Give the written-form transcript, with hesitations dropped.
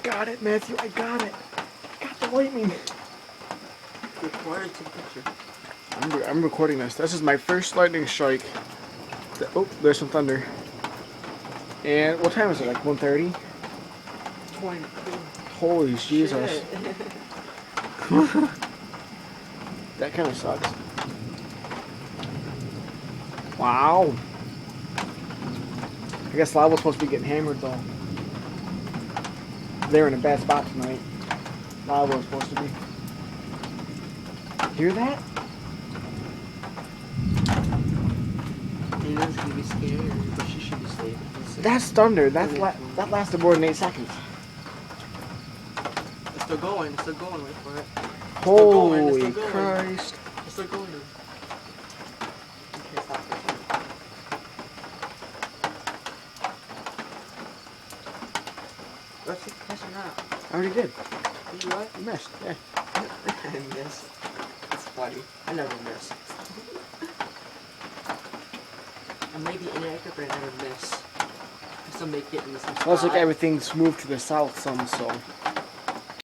got it, Matthew, I got it. I got the lightning. Required to picture. I'm recording this. This is my first lightning strike. Oh, there's some thunder. And what time is it? Like 1:30? 20. Holy Jesus. Shit. That kind of sucks. Wow. I guess Lyle was supposed to be getting hammered though. They were in a bad spot tonight. Lyle was supposed to be. Hear that? You know it's gonna be scary, but she should be safe. That's thunder. That lasted more than 8 seconds. It's still going. It's still going. Wait for it. Holy Christ. It's still going. Okay, stop it. Let's see if or not. I already did. Did you what? You missed. Yeah. I missed. It's funny. I never miss. I may be inaccurate, but I never miss. I still make it in the same spot. Looks like everything's moved to the south some, so.